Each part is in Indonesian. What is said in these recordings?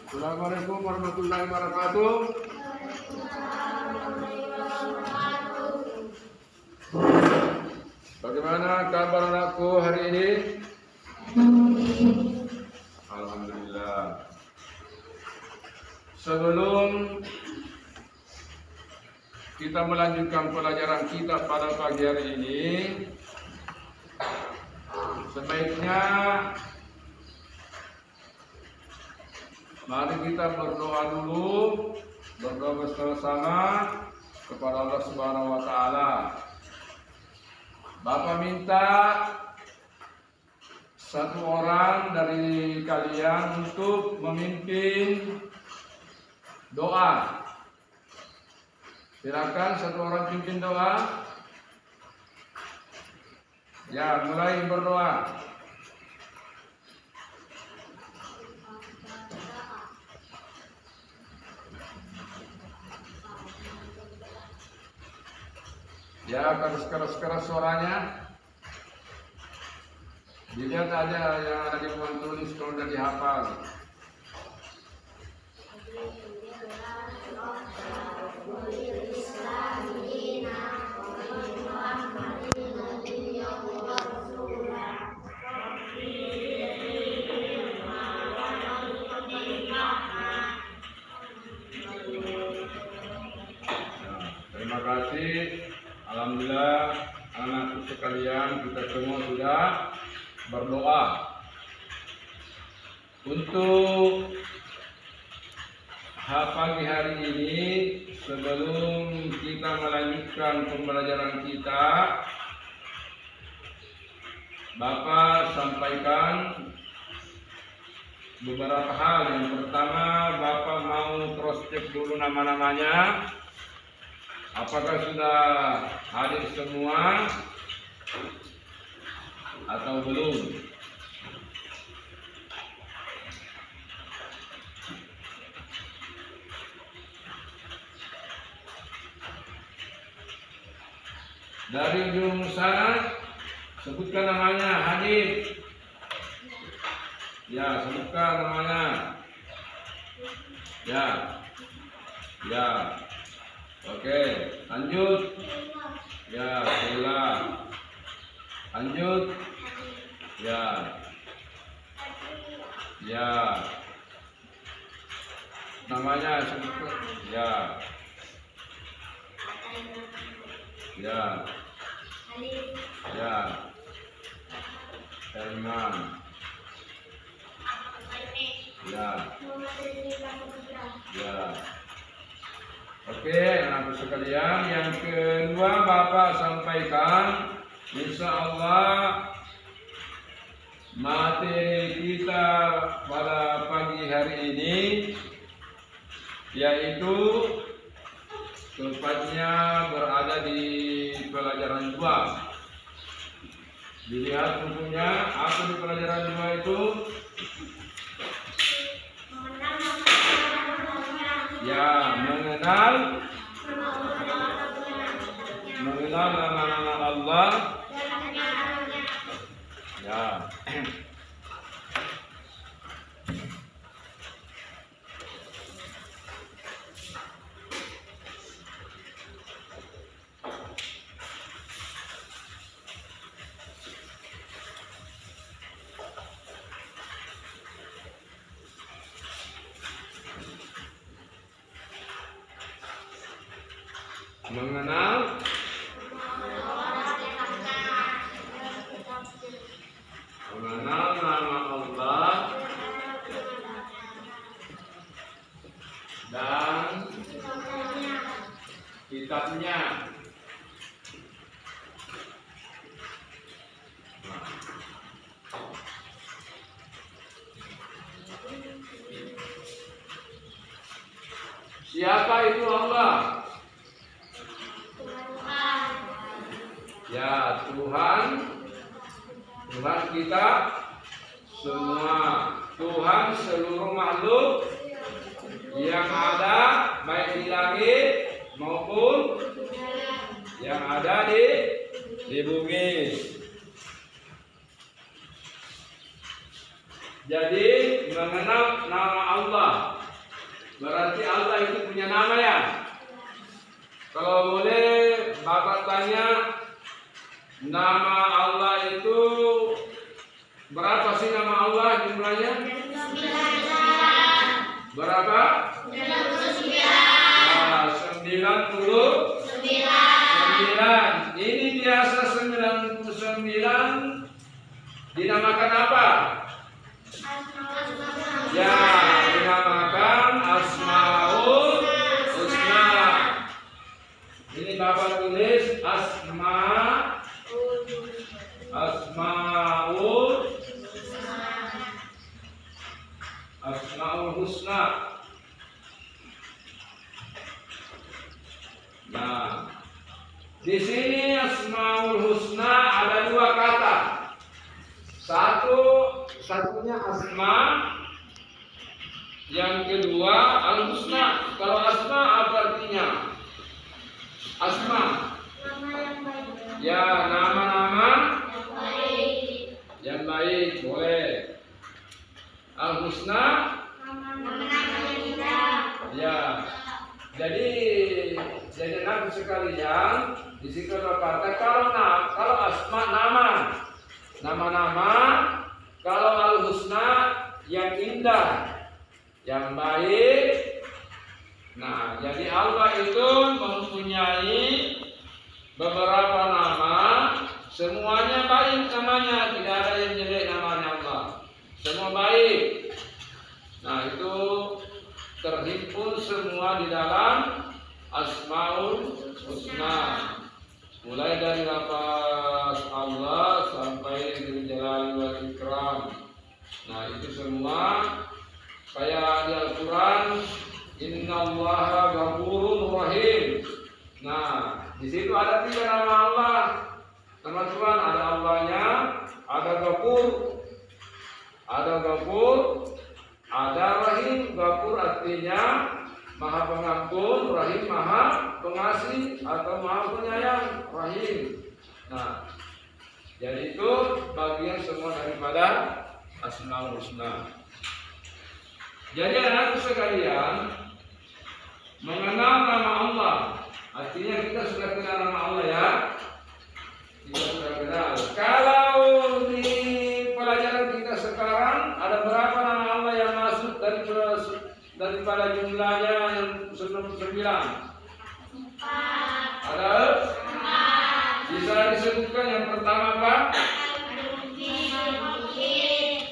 Assalamualaikum warahmatullahi wabarakatuh. Bagaimana kabar anakku hari ini? Alhamdulillah. Sebelum kita melanjutkan pelajaran kita pada pagi hari ini, sebaiknya mari kita berdoa dulu, berdoa bersama-sama kepada Allah Subhanahu wa taala. Bapak minta satu orang dari kalian untuk memimpin doa. Silakan satu orang pimpin doa. Ya, mulai berdoa. Ya, keras suaranya. Dilihat aja yang ada di buku tulis kalau udah dihafal. Terima kasih. Alhamdulillah anak-anakku sekalian, kita semua sudah berdoa. Untuk pagi hari ini, sebelum kita melanjutkan pembelajaran kita, Bapak sampaikan beberapa hal. Yang pertama, Bapak mau cross check dulu nama-namanya. Apakah sudah hadir semua atau belum? Dari ujung sana, sebutkan namanya, hadir. Ya, sebutkan namanya. Ya. Oke, lanjut. Ya, Sheila. Lanjut. Ya. Namanya sebutkan. Ya. Herman. Ya. Oke, anak-anak sekalian, yang kedua Bapak sampaikan, insya Allah materi kita pada pagi hari ini yaitu tepatnya berada di pelajaran 2. Dilihat bukunya, apa di pelajaran 2 itu? Ya, mengenal nama-nama Allah. Ya. Mengenal nama Allah dan kitabnya. Siapa itu Allah? Ya, Tuhan kita semua, Tuhan seluruh makhluk yang ada baik di langit maupun yang ada di bumi. Jadi mengenal nama Allah Berapa? 99. Ini biasa 99 dinamakan apa? Ya, dinamakan Asmaul Husna. Ini Bapak tulis Asmaul Husna. Nah, di sini Asmaul Husna ada dua kata. Satunya asma, yang kedua al-husna. Kalau asma apa artinya? Asma, ya nama-nama yang baik, boleh. Al-husna, ya. Jadi anak sekalian, di situ berkata kalau asma nama-nama, kalau al-husna yang indah, yang baik. Nah, jadi Allah itu mempunyai beberapa nama, semuanya baik namanya, tidak ada yang jelek namanya Allah. Semua baik. Nah, itu terhimpun semua di dalam Asmaul Husna. Mulai dari lafaz Allah sampai Dzul Jalali wal Ikram. Nah, itu semua kayak di Al-Qur'an, Innallaha Ghafurur Rahim. Nah, di situ ada 3 nama Allah. Nama Tuhan, ada Allahnya, ada Ghafur, ada Rahim. Ghafur artinya Maha Pengampun, Rahim Maha Pengasih atau Maha Penyayang, Rahim. Nah, jadi itu bagian semua daripada Asmaul Husna. Jadi anak sekalian, mengenal nama Allah, artinya kita sudah kenal nama Allah ya. Kita sudah kenal. Kalau di pelajaran kita sekarang ada berapa nama Allah yang masuk daripada jumlahnya yang 99? Ada? Bisa disebutkan yang pertama apa?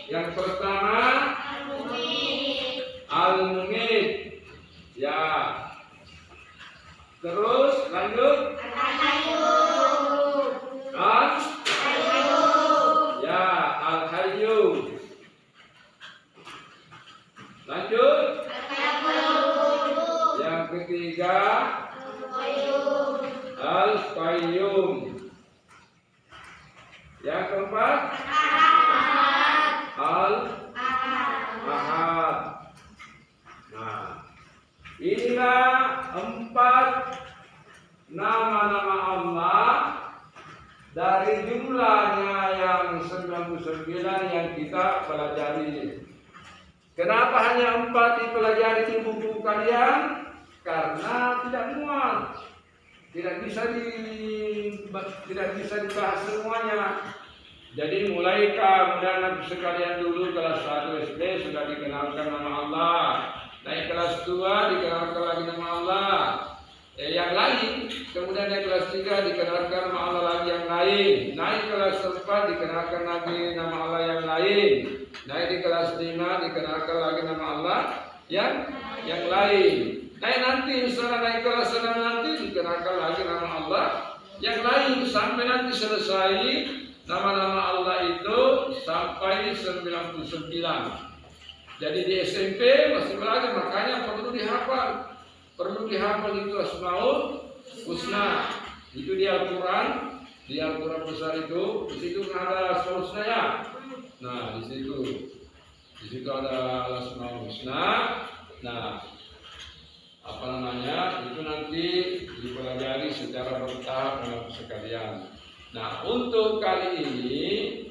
Yang pertama Al-Mumit. Ya. Terus lanjut. Ya, Al-Hayyu. Lanjut. Yang ketiga Al-Qayyum. Yang keempat Al-Ahad. Nah, inilah 4 nama-nama Allah dari jumlahnya yang 99 yang kita pelajari. Kenapa hanya 4 dipelajari di buku kalian? Karena tidak muat, tidak bisa dibahas semuanya. Jadi mulai kemudian sekalian dulu kelas 1 SD sudah dikenalkan nama Allah. Naik kelas 2 dikenalkan lagi nama Allah. Yang lain, kemudian naik kelas 3 dikenalkan nama Allah lagi yang lain. Naik kelas 4 dikenalkan lagi nama Allah yang lain. Naik di kelas 5 dikenalkan lagi nama Allah yang lain. Nanti setelah naik kelas 6 nanti dikenalkan lagi nama Allah yang lain sampai nanti selesai nama-nama Allah itu sampai 99. Jadi di SMP masih belajar, makanya perlu dihafal. Perlu dihafal itu Asmaul Husna. Itu di Al-Qur'an, besar itu, di situ ada Asmaul Husna ya. Nah, di situ ada Asmaul Husna. Nah, itu nanti dipelajari secara bertahap dengan sekalian. Nah, untuk kali ini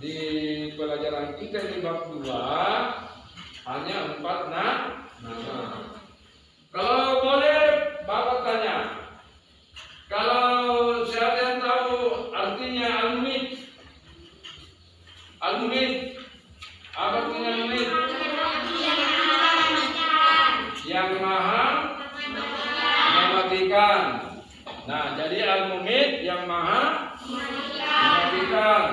di pelajaran kita di bab 2 hanya 4 nama. Kalau boleh Bapak tanya, kalau siapa yang tahu artinya al-mumit? Al-Mumit. Apa artinya Mumit? Yang maha mematikan. Nah, jadi Al-Mumit yang maha mematikan.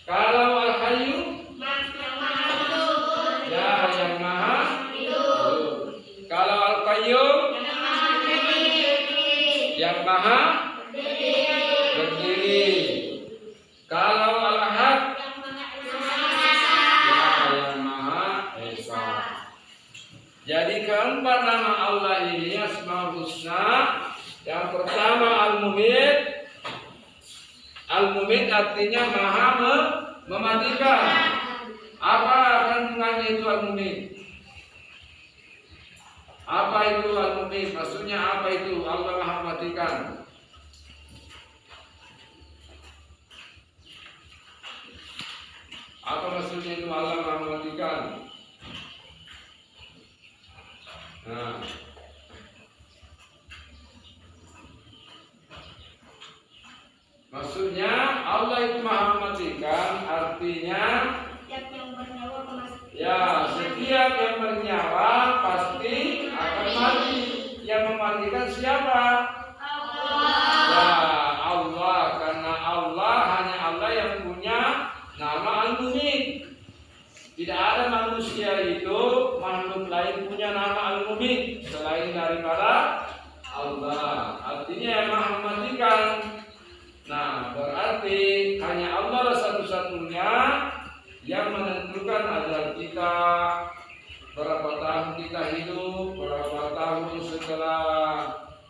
Kalau Al-Hayyu, ya yang maha hidup. Kalau Al-Qayyum, yang maha berdiri. Kalau Al-Ahad, ya yang maha esa. Jadi keempat nama Allah ini Asmaul Husna. Yang pertama Al-Mumit. Al-Mumit artinya maha mematikan. Apa kandungannya itu Al-Mumit? Apa itu Al-Mumit? Maksudnya apa itu Allah maha mematikan? Apa maksudnya itu Allah maha mematikan? Nah, maksudnya Allah itu maha mematikan artinya ya setiap yang bernyawa pasti akan mati. Yang mematikan siapa? Ya Allah, karena Allah hanya Allah yang punya nama Al-Mumit. Tidak ada manusia itu makhluk lain punya nama Al-Mumit selain daripada Allah. Artinya yang maha mematikan. Nah, berarti hanya Allah lah satu-satunya yang menentukan ajal kita, berapa tahun kita hidup, berapa tahun setelah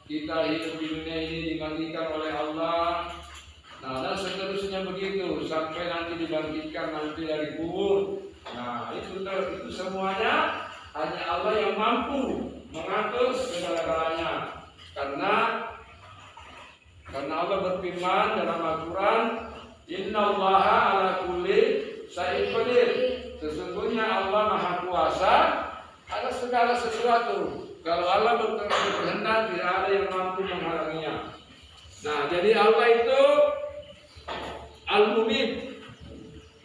kita hidup di dunia ini digantikan oleh Allah. Nah, dan seterusnya begitu sampai nanti dibangkitkan nanti dari kubur. Nah, itu semuanya hanya Allah yang mampu mengatur segala-galanya. Karena Allah berfirman dalam Al-Quran, Innallaha ala kulli syai'in qadir. Sesungguhnya Allah Maha Kuasa atas segala sesuatu. Kalau Allah berkehendak tidak ada yang mampu menghalanginya. Nah, jadi Allah itu Al-Mumit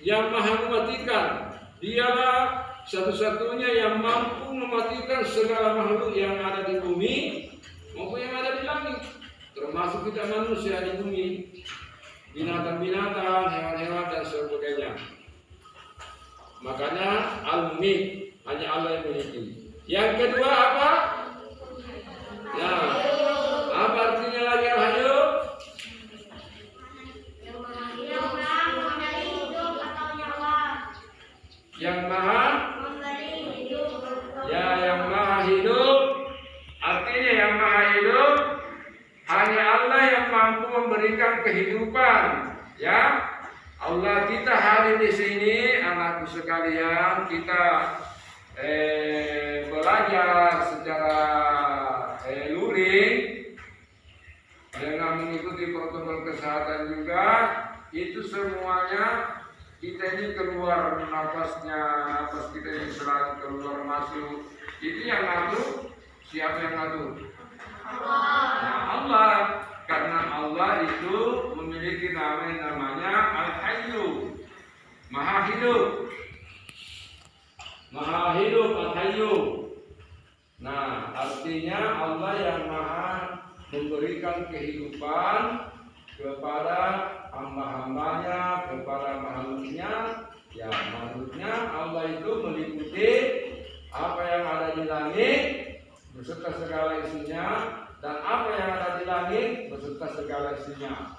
yang maha mematikan. Dialah satu-satunya yang mampu mematikan segala makhluk yang ada di bumi maupun yang ada di langit, termasuk kita manusia di bumi, binatang-binatang, hewan-hewan dan sebagainya. Makanya Al-Mumit hanya Allah yang memiliki. Yang kedua apa? Ya, apa artinya lagi Al-Hayyu? Yang maha ya, yang maha hidup. Artinya yang maha hidup hanya Allah yang mampu memberikan kehidupan. Ya, Allah kita hadir di sini, anakku sekalian, kita belajar secara luring dengan mengikuti protokol kesehatan juga. Itu semuanya kita ini keluar nafasnya, nafas kita ini selalu keluar masuk. Itu yang ngatur. Siapa yang ngatur? Allah. Nah, Allah. Karena Allah itu memiliki namanya Al-Hayyu, Maha Hidup. Maha Hidup, Al-Hayyu. Nah, artinya Allah yang maha memberikan kehidupan kepada hamba-hambanya, kepada makhluknya. Ya, makhluknya Allah itu meliputi apa yang ada di langit beserta segala isinya, dan apa yang ada di langit beserta segala isinya.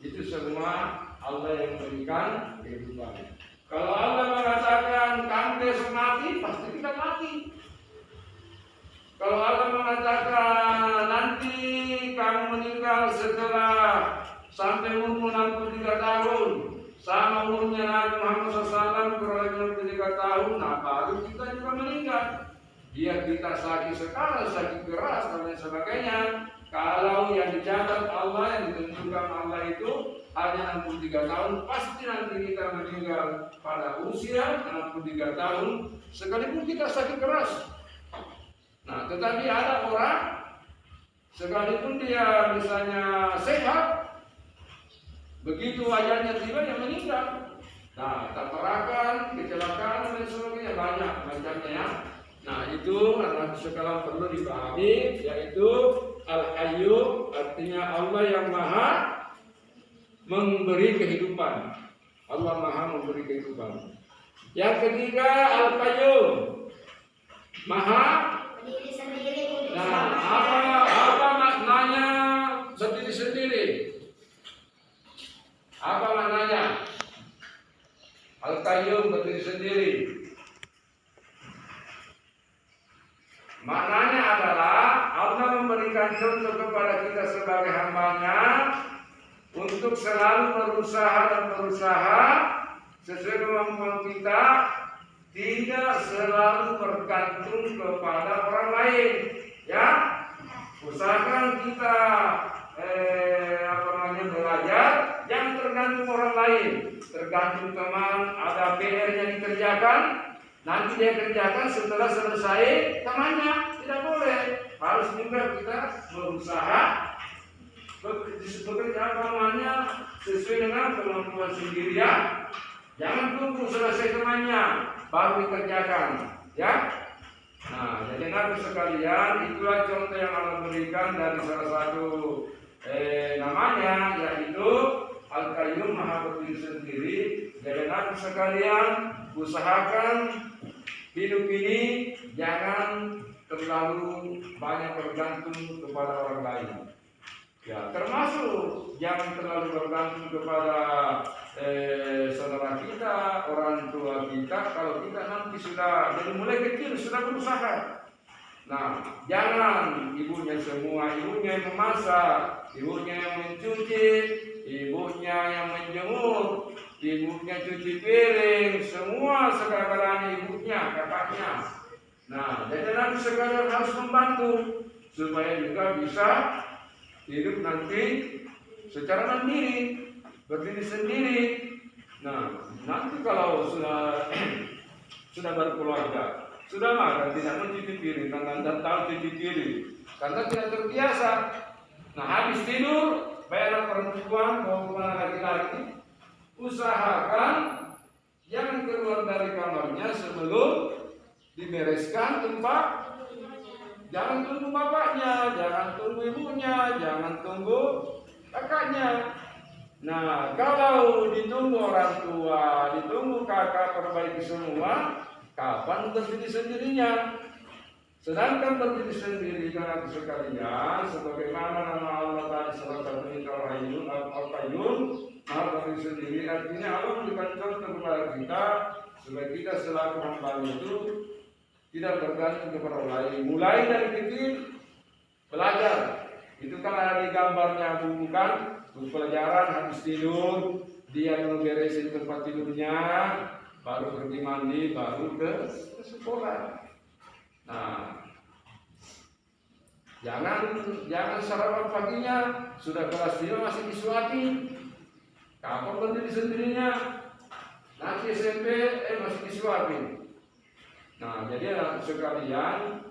Itu semua Allah yang memberikan kehidupan. Kalau Allah mengatakan kamu besok mati, pasti kita mati. Kalau Allah mengatakan nanti kamu meninggal setelah sampai umur 63 tahun, sama umurnya Nabi Muhammad SAW kurang lebih 63 tahun, nah baru kita juga meninggal. Biar kita sakit sekali, sakit keras dan lain sebagainya. Kalau yang dicatat Allah, yang ditentukan Allah itu hanya 63 tahun, pasti nanti kita meninggal pada usia 63 tahun, sekalipun kita sakit keras. Nah, tetapi ada orang sekalipun dia misalnya sehat, begitu ajalnya tiba dia meninggal. Nah, tamarakan, kecelakaan dan sebagainya banyak macamnya. Nah, itu anak sekarang perlu dipahami, yaitu Al-Hayyu artinya Allah yang Maha memberi kehidupan. Allah Maha memberi kehidupan. Yang ketiga Al-Qayyum, Maha. Nah, apa maknanya berdiri sendiri? Apa maknanya? Al-Qayyum berdiri sendiri. Maknanya adalah Allah memberikan contoh kepada kita sebagai hambanya untuk selalu berusaha sesuai kemampuan kita, tidak selalu bergantung kepada orang lain. Ya, usahakan kita belajar, jangan tergantung orang lain, tergantung teman, ada PR-nya dikerjakan, nanti dia kerjakan setelah selesai temannya, tidak boleh. Harus juga kita berusaha bekerja temannya sesuai dengan kemampuan sendiri ya. Jangan tunggu selesai temannya baru dikerjakan, ya. Nah, jadi Nabi sekalian, itulah contoh yang Allah berikan dari salah satu namanya, yaitu Al-Qayyum, Maha berdiri sendiri. Jadi Nabi sekalian, usahakan hidup ini jangan terlalu banyak bergantung kepada orang lain. Ya, termasuk jangan terlalu bergantung kepada saudara kita, orang tua kita. Kalau kita nanti sudah dari mulai kecil sudah berusaha. Nah, jangan ibunya semua, ibunya yang memasak, ibunya yang mencuci, ibunya yang menjemur, ibunya cuci piring, semua segala-galanya ibunya, kakaknya. Nah, jadi nanti sekalian harus membantu supaya juga bisa hidup nanti secara mandiri, berdiri sendiri. Nah, nanti kalau sudah berkeluarga, sudah makan, tidak mencuci piring, dan tahu cuci piring, karena tidak terbiasa. Nah, habis tidur, baik anak perempuan maupun anak laki-laki, usahakan jangan keluar dari kamarnya sebelum dibereskan tempat. Jangan tunggu bapaknya, jangan tunggu ibunya, jangan tunggu kakaknya. Nah, kalau ditunggu orang tua, ditunggu kakak perbaiki semua, kapan berdiri sendirinya? Sedangkan berdiri sendiri karena sekalian, sebagaimana nama Allah tadi salah satunya Al-Qayyum, Maha berdiri sendiri, artinya Allah memberikan contoh kepada kita supaya kita selaku hamba itu tidak bergantung kepada orang lain. Mulai dari kecil belajar. Itu kan ada di gambarnya buku kan, buku pelajaran habis tidur dia memberesin tempat tidurnya, baru pergi mandi, baru ke sekolah. Nah, jangan sarapan paginya sudah kelas 5 masih disuapin. Kapan berdiri sendirinya? Nanti SMP masih disuapin. Nah, jadi anak sekalian,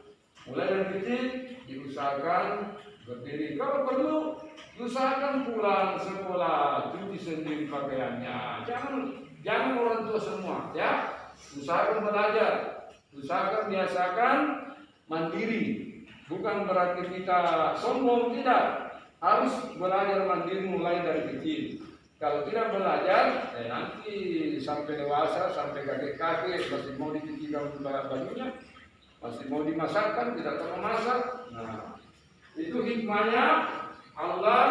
mulai dari kecil diusahakan berdiri. Kalau perlu, usahakan pulang sekolah, cuci sendiri pakaiannya. Jangan orang tua semua, ya. Usahakan belajar, usahakan biasakan mandiri. Bukan berarti kita sombong, tidak. Harus belajar mandiri mulai dari kecil. Kalau tidak belajar, nanti sampai dewasa, sampai kakek-kakek masih mau dicucikan bajunya, masih mau dimasakkan, tidak tahu memasak. Nah, itu hikmahnya Allah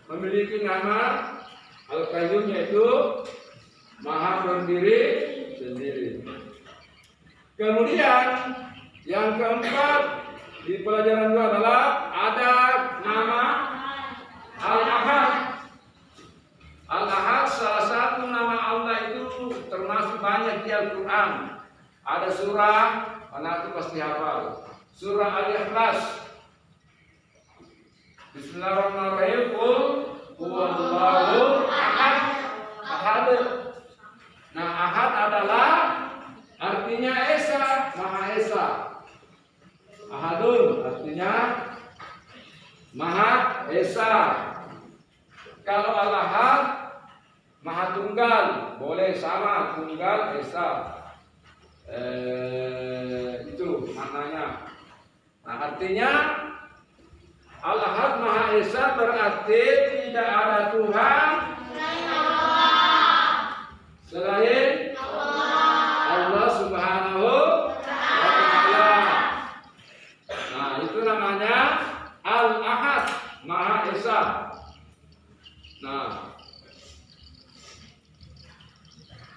memiliki nama Al-Qayyum, yaitu Maha berdiri sendiri. Kemudian yang keempat di pelajaran itu adalah ada nama Al-Ahad. Al-Ahad salah satu nama Allah itu termasuk banyak di Al-Quran. Ada surah, anak itu pasti hafal. Surah Al-Ikhlas. Bismillahirrahmanirrahim. Qul huwallahu ahad. Ahad. Nah, Ahad adalah artinya Esa, Maha Esa. Ahadun artinya Maha Esa. Kalau Al-Ahad Maha Tunggal, boleh sama Tunggal Esa. Itu maknanya. Nah, artinya Al-Ahad Maha Esa berarti tidak ada Tuhan selain Allah Subhanahu wa Ta'ala. Nah, itu namanya Al-Ahad Maha Esa. Nah,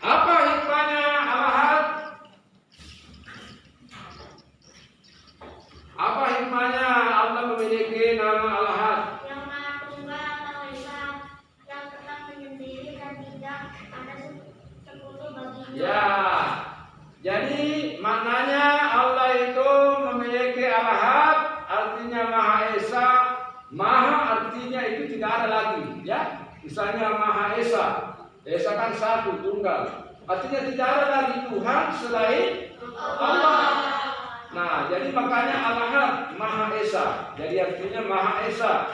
apa hikmahnya Al-Ahad? Apa hikmahnya Allah memiliki nama Al-Ahad? Yang Maha Tunggal atau Esa, yang tetap menyendiri dan tidak ada sekutu baginya. Ya, jadi maknanya Allah itu memiliki Al-Ahad, artinya Maha Esa. Maha artinya itu tidak ada lagi, ya. Misalnya Maha Esa, Esa kan satu, tunggal. Artinya tidak ada lagi Tuhan selain Allah. Nah, jadi makanya Al-Ahad Maha Esa. Jadi artinya Maha Esa.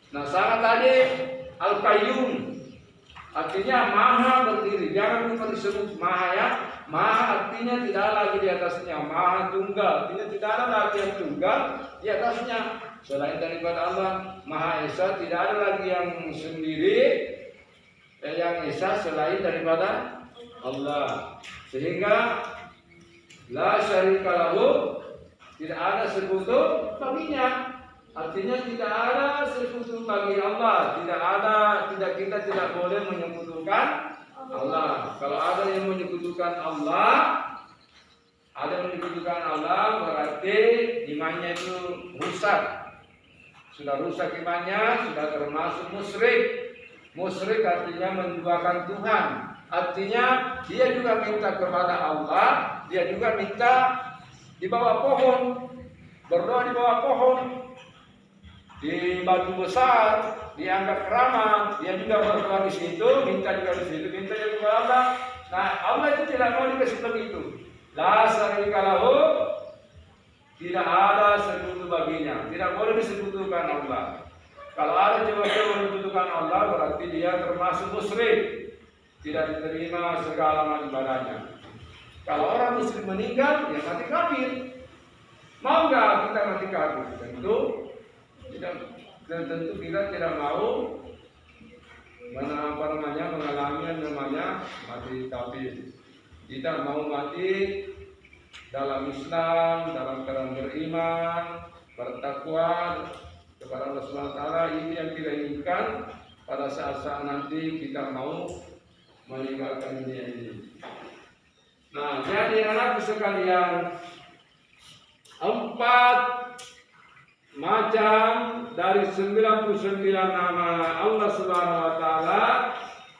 Nah, sama tadi Al-Qayyum. Artinya Maha berdiri. Jangan lupa disebut Maha, ya. Maha artinya tidak lagi di atasnya. Maha Tunggal. Artinya tidak ada lagi yang tunggal di atasnya. Selain daripada Allah Maha Esa, tidak ada lagi yang sendiri, yang Esa selain daripada Allah. Sehingga la syarika lahu, tidak ada sekutu baginya. Artinya tidak ada sekutu bagi Allah. Kita tidak boleh menyekutukan Allah. Kalau ada yang menyekutukan Allah, berarti imannya itu rusak. Sudah rusak imannya, sudah termasuk musyrik. Musyrik artinya menduakan Tuhan. Artinya dia juga minta kepada Allah, dia juga minta di bawah pohon, berdoa di bawah pohon, di batu besar, dianggap keramat, dia juga berdoa di situ, minta juga di situ, minta juga kepada Allah. Nah, Allah itu tidak mau dikasih begitu. La syarika lahu, tidak ada sekutu baginya, tidak boleh disekutukan Allah. Kalau ada coba-coba menyekutukan Allah, berarti dia termasuk musyrik, tidak diterima segala ibadahnya. Kalau orang muslim meninggal, ya mati kafir. Mau nggak kita mati kafir? Tentu kita tidak mau mengalami yang namanya mati kafir. Kita mau mati dalam Islam, dalam keadaan beriman, bertakwa kepada Allah SWT. Ini yang kita inginkan pada saat-saat nanti kita mau meninggalkan dunia ini. Nah, jadi anakku sekalian, 4 macam dari 99 nama Allah Subhanahu wa Ta'ala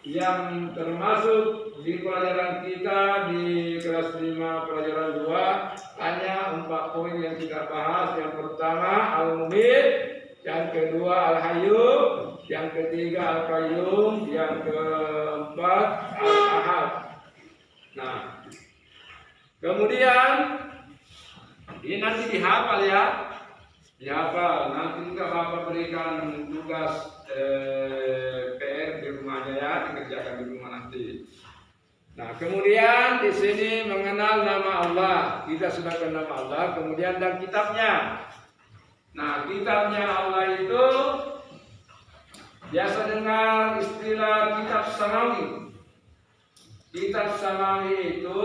yang termasuk di pelajaran kita di kelas 5 pelajaran 2, hanya 4 poin yang kita bahas. Yang pertama Al-Mumit, yang kedua Al-Hayyu, yang ketiga Al-Qayyum, yang keempat Al-Ahad. Nah, kemudian ini nanti dihafal, ya. Dihafal. Nanti juga Bapak berikan tugas PR di rumahnya, ya, dikerjakan di rumah nanti. Nah, kemudian di sini mengenal nama Allah. Kita sudah kenal nama Allah. Kemudian dan kitabnya. Nah, kitabnya Allah itu biasa dengar istilah kitab samawi. Kitab samawi itu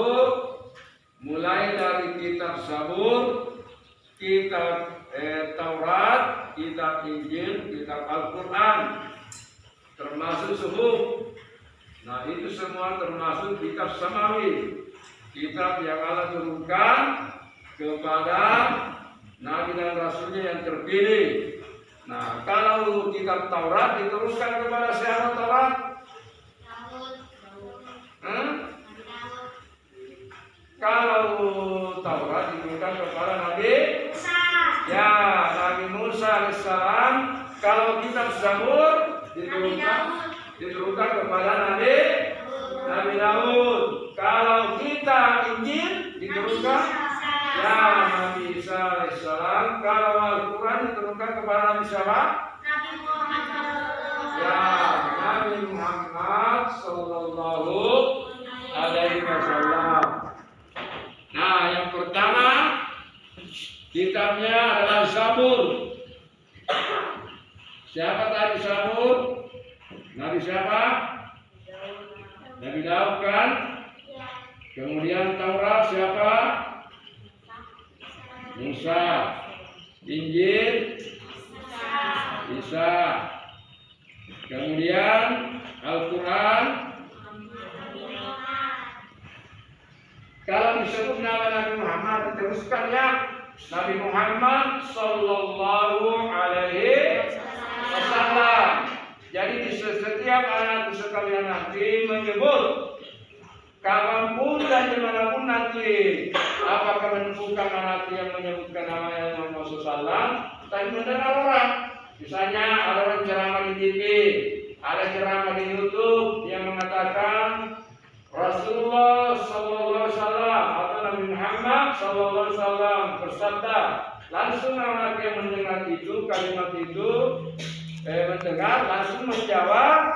mulai dari kitab Zabur, kitab Taurat, kitab Injil, kitab Al-Quran, termasuk Suhuf. Nah, itu semua termasuk kitab samawi, kitab yang Allah turunkan kepada Nabi dan Rasulnya yang terpilih. Nah, kalau kitab Taurat diturunkan kepada siapa Taurat? Kalau Taurat diturunkan kepada Nabi Musa. Ya, Nabi Musa alaihissalam. Kalau kitab Zabur diturunkan kepada Nabi Daud. Kalau kitab Injil diturunkan ya Nabi Isa alaihissalam. Kalau Al-Quran diturunkan kepada Nabi siapa? Nabi Muhammad. Ya, Nabi Muhammad Sallallahu Alaihi Wasallam. Nah, yang pertama kitabnya adalah Zabur. Siapa tadi Zabur? Nabi siapa? Nabi Daud kan? Kemudian Taurat siapa? Musa. Injil Isa. Kemudian Al-Quran. Kalau disebut nama Nabi Muhammad diteruskan ya, Nabi Muhammad Sallallahu Alaihi Wasallam. Jadi di setiap anak sekalian nanti menyebut kapanpun dan dimanapun nanti, apakah menemukan anak yang menyebutkan nama Muhammad SAW, tapi mendengar orang, misalnya ada orang ceramah di TV, ada ceramah di YouTube yang mengatakan Rasulullah Sallallahu Alaihi Wasallam atau Nabi Muhammad Sallallahu Alaihi Wasallam bersabda, langsung anak yang mendengar itu kalimat itu mendengar langsung menjawab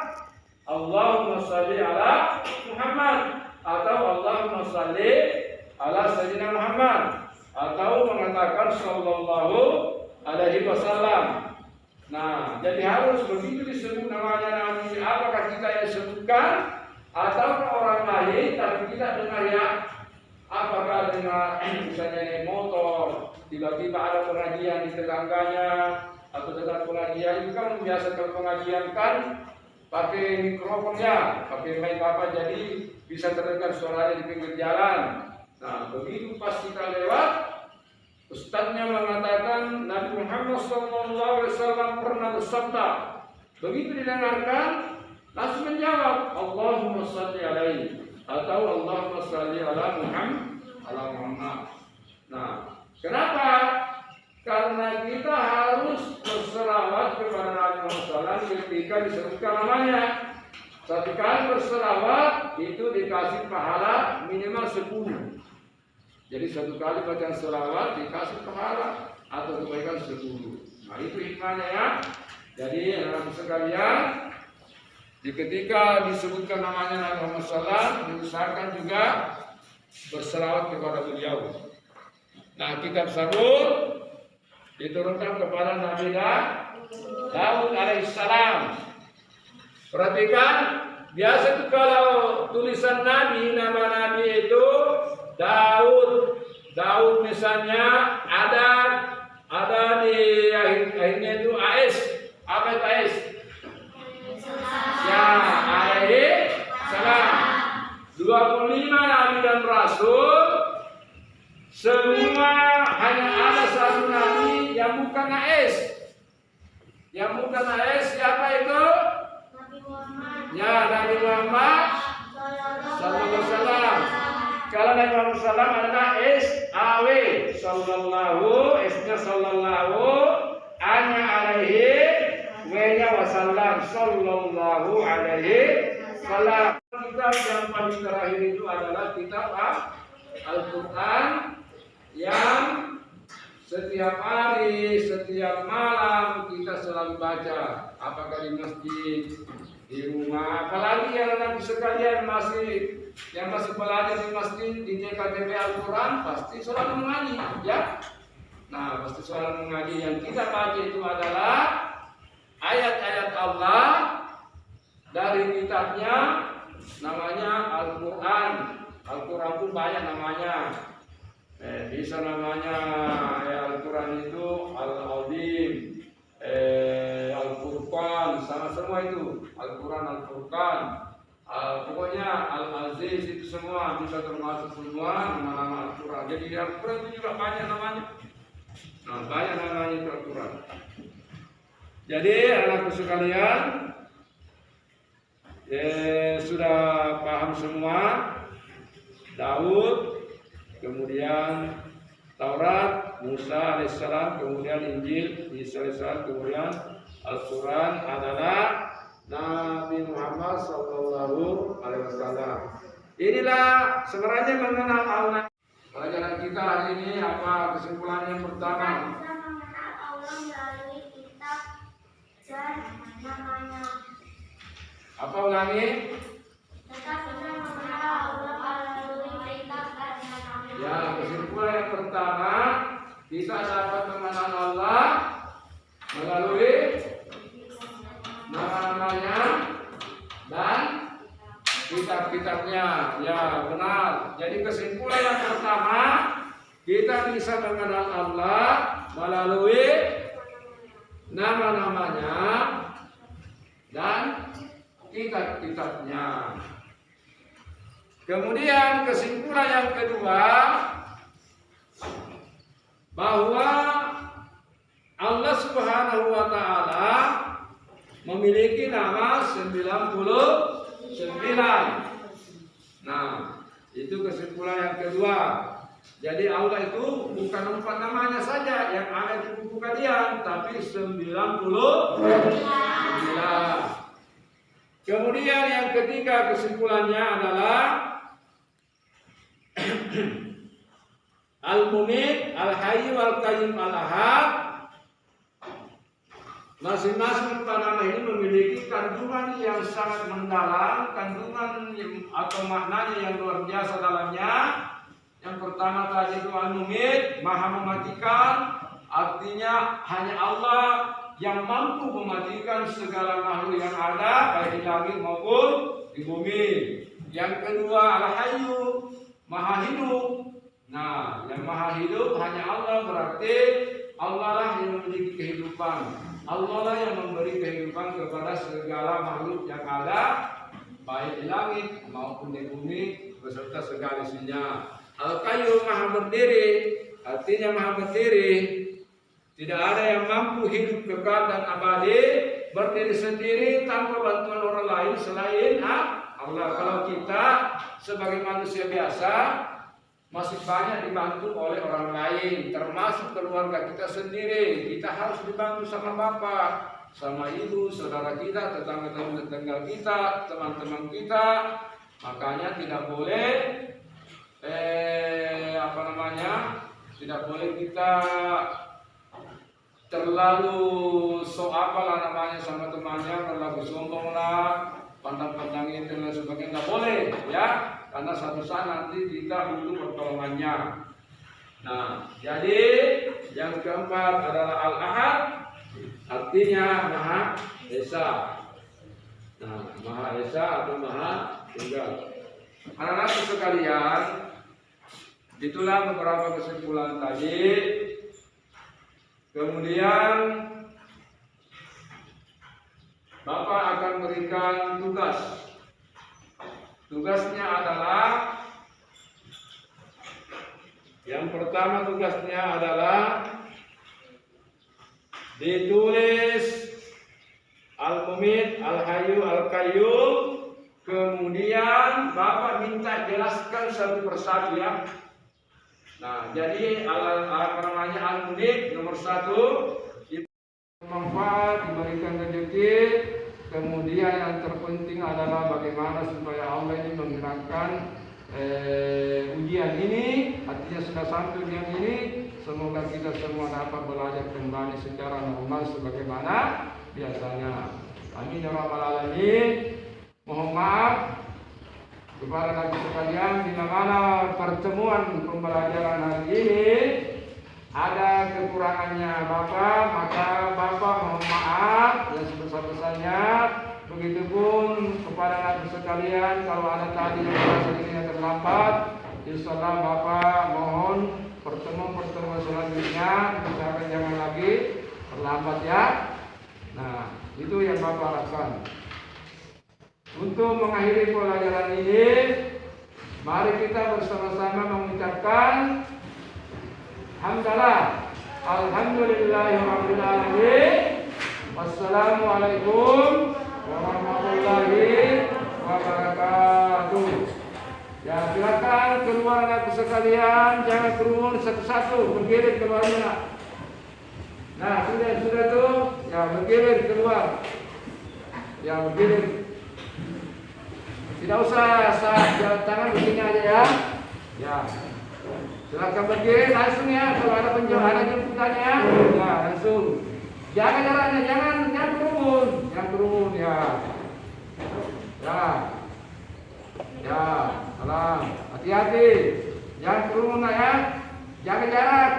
Allahumma shalli ala Muhammad atau Allahumma shalli ala Sayyidina Muhammad atau mengatakan Sallallahu Alaihi Wasallam. Nah, jadi harus begitu disebut namanya Nabi. Apakah kita yang sebutkan atau orang lain tapi kita dengar ya? Apakah dengar misalnya naik motor tiba-tiba ada pengajian di tetangganya atau dengar pengajian itu kan biasa kalau pengajian kan pakai mikrofon ya, pakai mic apa jadi bisa terdengar suaranya di pinggir jalan. Nah, begitu pas kita lewat, ustaznya mengatakan Nabi Muhammad SAW pernah bersabda. Begitu didengarkan, langsung menjawab Allahumma shalli alaihi atau Allahumma shalli ala Muhammad. Nah, kenapa? Karena kita harus berselawat kepada Nabi Muhammad ketika disebutkan namanya. Satu kali berselawat itu dikasih pahala minimal 10. Jadi satu kali bacaan selawat dikasih pahala atau kebaikan 10. Nah itu hikmahnya ya. Jadi anak sekalian, ketika disebutkan namanya Nabi Muhammad SAW, diusahakan juga berselawat kepada beliau. Nah kitab Zabur diturunkan kepada Nabi Daud alaihissalam. Perhatikan, biasa itu kalau tulisan Nabi, nama Nabi itu Daud misalnya ada di akhirnya itu AS. Apa itu AS? Ya, alaihi salam. 25 Nabi dan Rasul semua hanya ada satu Nabi yang bukan AS. Yang bukan AS siapa itu? Nabi Muhammad. Ya, Nabi Muhammad Sallallahu Alaihi Wasallam. Kalau Nabi Muhammad SAW adalah SAW Sallallahu, S-nya Sallallahu, A-nya alaihi, W-nya wasallam Sallallahu Alaihi Wasallam. Kitab yang paling terakhir itu adalah kitab Al-Quran yang setiap hari, setiap malam kita selalu baca. Apakah di masjid, di rumah, apalagi yang anak sekalian yang masih belajar di masjid di TKTP Al-Quran pasti selalu mengaji, ya. Nah, pasti selalu mengaji. Yang kita baca itu adalah ayat-ayat Allah dari kitabnya, namanya Al-Quran. Al-Quran pun banyak namanya. Bisa namanya Al-Quran itu Al-Azim, Al-Furqan, sama semua itu. Al-Quran, Al-Furqan, pokoknya Al-Aziz itu semua bisa termasuk semua nama-nama Al-Quran. Jadi Al-Quran itu juga banyak namanya. Nah, banyak namanya itu Al-Quran. Jadi anakku sekalian, sudah paham semua. Daud, kemudian Taurat, Musa alaihissalam, kemudian Injil, Isa alaihissalam, kemudian Al-Quran adalah Nabi Muhammad Sallallahu Alaihi Wasallam. Inilah sebenarnya mengenal Allah. Pelajaran kita hari ini apa kesimpulannya? Yang pertama, Kita mengenal Allah melalui kitab dan namanya. apa ulangi? pertama kita dapat mengenal Allah melalui nama-namanya dan kitab-kitabnya. Ya benar. Jadi kesimpulan yang pertama, kita bisa mengenal Allah melalui nama-namanya dan kitab-kitabnya. Kemudian kesimpulan yang kedua, bahwa Allah Subhanahu wa taala memiliki nama 99. Nah, itu kesimpulan yang kedua. Jadi Allah itu bukan 4 namanya saja yang ada di buku kalian, tapi 99. Kemudian yang ketiga kesimpulannya adalah Al-Mumit, Al-Hayyu, Al-Qayyum, Al-Ahad. Masing-masing nama ini memiliki kandungan yang sangat mendalam, kandungan atau maknanya yang luar biasa dalamnya. Yang pertama tadi itu Al-Mumit, Maha mematikan, artinya hanya Allah yang mampu mematikan segala makhluk yang ada baik di langit maupun di bumi. Yang kedua Al-Hayyu, Maha hidup. Nah, yang Maha hidup hanya Allah, berarti Allah lah yang memiliki kehidupan. Allah lah yang memberi kehidupan kepada segala makhluk yang ada baik di langit maupun di bumi beserta segala isinya. Al-Qayyum, Maha berdiri, artinya Maha berdiri. Tidak ada yang mampu hidup kekal dan abadi berdiri sendiri tanpa bantuan orang lain selain Allah. Kalau kita sebagai manusia biasa masih banyak dibantu oleh orang lain, termasuk keluarga kita sendiri. Kita harus dibantu sama bapak, sama ibu, saudara kita, tetangga-tetangga kita, teman-teman kita. Makanya tidak boleh tidak boleh kita terlalu apalah namanya sama temannya, terlalu sombong lah, pandang-pandangin dan sebagainya, nggak boleh ya, karena satu saat nanti kita butuh pertolongannya. Nah, jadi yang keempat adalah Al-Ahad, artinya Maha Esa. Nah, Maha Esa atau Maha Tunggal. Anak-anak sekalian, itulah beberapa kesimpulan tadi. Kemudian Bapak akan berikan tugas. Tugasnya adalah, yang pertama tugasnya adalah ditulis Al-Mumit, Al-Hayyu, Al-Qayyum. Kemudian Bapak minta jelaskan satu persatu ya. Nah, jadi Al-Mumit nomor 1, manfaat, diberikan rezeki. Kemudian yang terpenting adalah bagaimana supaya Allah ini menghilangkan ujian ini. Artinya sudah sampai ujian ini, semoga kita semua dapat belajar kembali secara normal sebagaimana biasanya. Amin ya rabbal alamin. Mohon maaf kepada Nabi sekalian, bila mana pertemuan pembelajaran hari ini ada kekurangannya Bapak, maka Bapak mohon maaf yang sebesar-besarnya. Begitupun kepada Nabi sekalian, kalau ada tadi yang merasa dirinya terlambat, insyaallah Bapak mohon pertemuan selanjutnya usahakan jangan lagi terlambat ya. Nah, itu yang Bapak harapkan. Untuk mengakhiri pelajaran ini, mari kita bersama-sama mengucapkan hamdalah, alhamdulillahirabbil alamin. Wassalamualaikum warahmatullahi wabarakatuh. Ya, silakan keluar anak sekalian, jangan kerumun satu-satu, bergilir keluarnya. Nah, sudah tuh, ya bergilir keluar. Ya bergilir. Tidak usah jalan tangan begini aja ya. Ya. Silakan berdiri langsung ya, kalau ada jemputannya ya langsung. Jangan jalannya, jangan turun ya. Ya, salam. Hati-hati. Jangan turun ya. Jaga jarak.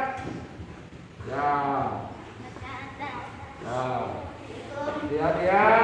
Ya. Ya. Lihat ya.